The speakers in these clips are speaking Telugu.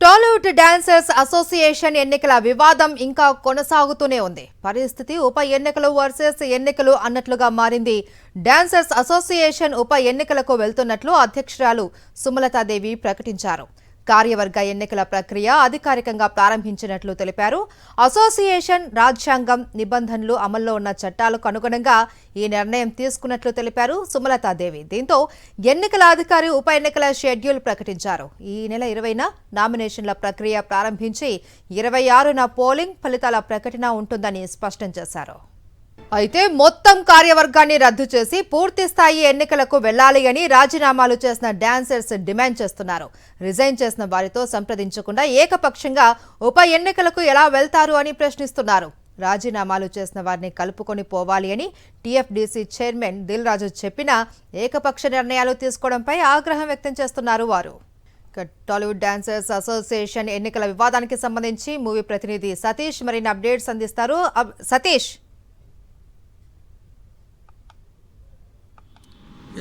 టాలీవుడ్ డాన్సర్స్ అసోసియేషన్ ఎన్నికల వివాదం ఇంకా కొనసాగుతూనే ఉంది. పరిస్థితి ఉప ఎన్నికలు వర్సెస్ ఎన్నికలు అన్నట్లుగా మారింది. డాన్సర్స్ అసోసియేషన్ ఉప ఎన్నికలకు వెళ్తున్నట్లు అధ్యక్షురాలు సుమలతాదేవి ప్రకటించారు. కార్యవర్గ ఎన్నికల ప్రక్రియ అధికారికంగా ప్రారంభించినట్లు తెలిపారు. అసోసియేషన్ రాజ్యాంగం నిబంధనలు అమల్లో ఉన్న చట్టాలకు అనుగుణంగా ఈ నిర్ణయం తీసుకున్నట్లు తెలిపారు సుమలతాదేవి. దీంతో ఎన్నికల అధికారి ఉప ఎన్నికల షెడ్యూల్ ప్రకటించారు. ఈ నెల 20న నామినేషన్ల ప్రక్రియ ప్రారంభించి 26న పోలింగ్ ఫలితాల ప్రకటన ఉంటుందని స్పష్టం చేశారు. అయితే మొత్తం కార్యవర్గాన్ని రద్దు చేసి పూర్తి స్థాయి ఎన్నికలకు వెళ్లాలి అని రాజీనామాలు చేసిన డాన్సర్స్ డిమాండ్ చేస్తున్నారు. రిజైన్ చేసిన వారితో సంప్రదించకుండా ఏకపక్షంగా ఉప ఎన్నికలకు ఎలా వెళ్తారు అని ప్రశ్నిస్తున్నారు. రాజీనామాలు చేసిన వారిని కలుపుకొని పోవాలి అని టీఎఫ్డీసీ చైర్మన్ దిల్ రాజు చెప్పినా ఏకపక్ష నిర్ణయాలు తీసుకోవడంపై ఆగ్రహం వ్యక్తం చేస్తున్నారు వారు. టాలీవుడ్ డాన్సర్స్ అసోసియేషన్ ఎన్నికల వివాదానికి సంబంధించి మూవీ ప్రతినిధి సతీష్ మరిన్ని అప్డేట్స్ అందిస్తారు. సతీష్.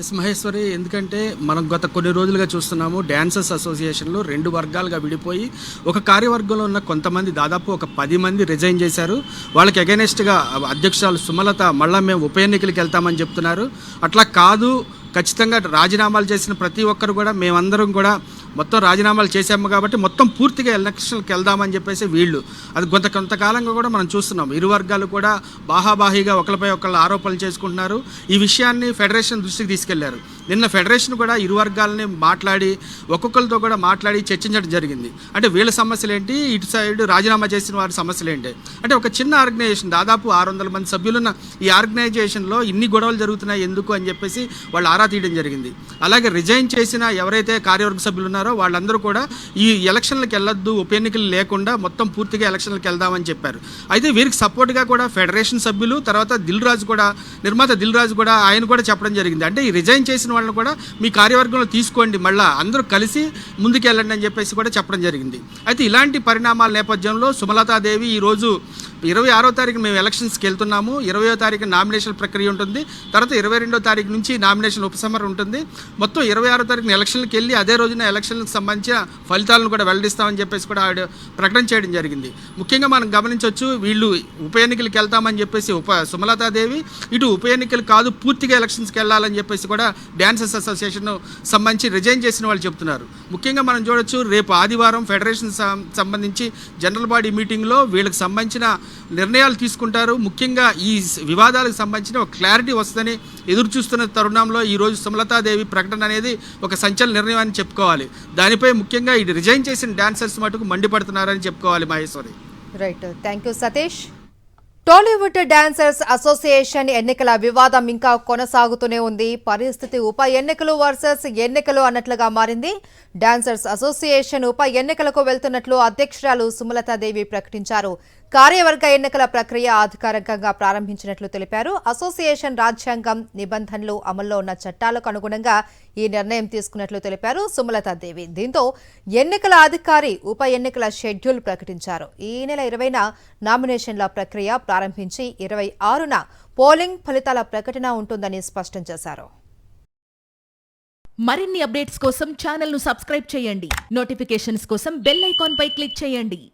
ఎస్ మహేశ్వరి, ఎందుకంటే మనం గత కొన్ని రోజులుగా చూస్తున్నాము డాన్సర్స్ అసోసియేషన్లో రెండు వర్గాలుగా విడిపోయి ఒక కార్యవర్గంలో ఉన్న కొంతమంది దాదాపు ఒక 10 మంది రిజైన్ చేశారు. వాళ్ళకి అగైనెస్ట్గా అధ్యక్షురాలు సుమలత మళ్ళీ మేము ఉప ఎన్నికలకు వెళ్తామని చెప్తున్నారు. అట్లా కాదు, ఖచ్చితంగా రాజీనామాలు చేసిన ప్రతి ఒక్కరు కూడా మేమందరం కూడా మొత్తం రాజీనామాలు చేసాము కాబట్టి మొత్తం పూర్తిగా ఎలక్షన్కి వెళ్దామని చెప్పేసి వీళ్ళు అది కొంతకాలంగా కూడా మనం చూస్తున్నాం. ఇరు వర్గాలు కూడా బాహాబాహిగా ఒకరిపై ఒకళ్ళు ఆరోపణలు చేసుకుంటున్నారు. ఈ విషయాన్ని ఫెడరేషన్ దృష్టికి తీసుకెళ్లారు. నిన్న ఫెడరేషన్ కూడా ఇరు వర్గాలని మాట్లాడి ఒక్కొక్కరితో కూడా మాట్లాడి చర్చించడం జరిగింది. అంటే వీళ్ళ సమస్యలు ఏంటి, ఇటు సైడ్ రాజీనామా చేసిన వారి సమస్యలు ఏంటి అంటే ఒక చిన్న ఆర్గనైజేషన్ దాదాపు 600 మంది సభ్యులున్న ఈ ఆర్గనైజేషన్లో ఇన్ని గొడవలు జరుగుతున్నాయి ఎందుకు అని చెప్పేసి వాళ్ళు ఆరా తీయడం జరిగింది. అలాగే రిజైన్ చేసిన ఎవరైతే కార్యవర్గ సభ్యులు ఉన్నారో వాళ్ళందరూ కూడా ఈ ఎలక్షన్లకు వెళ్ళొద్దు, ఉప ఎన్నికలు లేకుండా మొత్తం పూర్తిగా ఎలక్షన్లకు వెళ్దామని చెప్పారు. అయితే వీరికి సపోర్ట్గా కూడా ఫెడరేషన్ సభ్యులు, తర్వాత నిర్మాత దిల్ రాజు కూడా ఆయన కూడా చెప్పడం జరిగింది. అంటే ఈ రిజైన్ చేసిన వాళ్ళని కూడా మీ కార్యవర్గంలో తీసుకోండి, మళ్ళీ అందరూ కలిసి ముందుకు వెళ్ళండి అని చెప్పేసి కూడా చెప్పడం జరిగింది. అయితే ఇలాంటి పరిణామాల నేపథ్యంలో సుమలతాదేవి ఈరోజు 26వ తారీఖు మేము ఎలక్షన్స్కి వెళ్తున్నాము. 20వ తారీఖు నామినేషన్ ప్రక్రియ ఉంటుంది. తర్వాత 22వ తారీఖు నుంచి నామినేషన్ ఉపసంహరణ ఉంటుంది. మొత్తం 26వ తారీఖున ఎలక్షన్కి వెళ్ళి అదే రోజున ఎలక్షన్లకు సంబంధించిన ఫలితాలను కూడా వెల్లడిస్తామని చెప్పేసి కూడా ఆవిడ ప్రకటన చేయడం జరిగింది. ముఖ్యంగా మనం గమనించవచ్చు, వీళ్ళు ఉప ఎన్నికలకు వెళ్తామని చెప్పేసి సుమలతాదేవి ఇటు ఉప ఎన్నికలు కాదు పూర్తిగా ఎలక్షన్స్కి వెళ్ళాలని చెప్పేసి కూడా డాన్సర్స్ అసోసియేషన్ సంబంధించి రిజైన్ చేసిన వాళ్ళు చెప్తున్నారు. ముఖ్యంగా మనం చూడొచ్చు, రేపు ఆదివారం ఫెడరేషన్ సంబంధించి జనరల్ బాడీ మీటింగ్లో వీళ్ళకి సంబంధించిన నిర్ణయాలు తీసుకుంటారు. ముఖ్యంగా ఈ వివాదాలకు సంబంధించిన ఒక క్లారిటీ వస్తుందని ఎదురు చూస్తున్న తరుణంలో ఈరోజు సుమలతాదేవి ప్రకటన అనేది ఒక సంచలన నిర్ణయం అని చెప్పుకోవాలి. దానిపై ముఖ్యంగా ఇది రిజైన్ చేసిన డాన్సర్స్ మటుకు మండిపడుతున్నారని చెప్పుకోవాలి Maheshwari. Right, thank you Satish. Tollywood dancers association ఎన్నికల వివాదం ఇంకా కొనసాగుతూనే ఉంది. పరిస్థితి ఉప ఎన్నికలు వర్సెస్ ఎన్నికలు అన్నట్లుగా మారింది. డాన్సర్స్ అసోసియేషన్ ఉప ఎన్నికలకు వెళ్తున్నట్లు అధ్యక్షురాలు సుమలతాదేవి ప్రకటించారు. కార్యవర్గ ఎన్నికల ప్రక్రియ అధికారికంగా ప్రారంభించినట్లు తెలిపారు. అసోసియేషన్ రాజ్యాంగం నిబంధనలు అమల్లో ఉన్న చట్టాలకు అనుగుణంగా ఈ నిర్ణయం తీసుకున్నట్లు తెలిపారు సుమలతాదేవి. దీంతో ఎన్నికల అధికారి ఉప ఎన్నికల షెడ్యూల్ ప్రకటించారు. ఈ నెల 20న నామినేషన్ల ప్రక్రియ ప్రారంభించి 26న పోలింగ్ ఫలితాల ప్రకటన ఉంటుందని స్పష్టం చేశారు. మరిన్ని అప్డేట్స్ కోసం ఛానల్ ను సబ్స్క్రైబ్ చేయండి. నోటిఫికేషన్స్ కోసం బెల్ ఐకాన్ పై క్లిక్ చేయండి.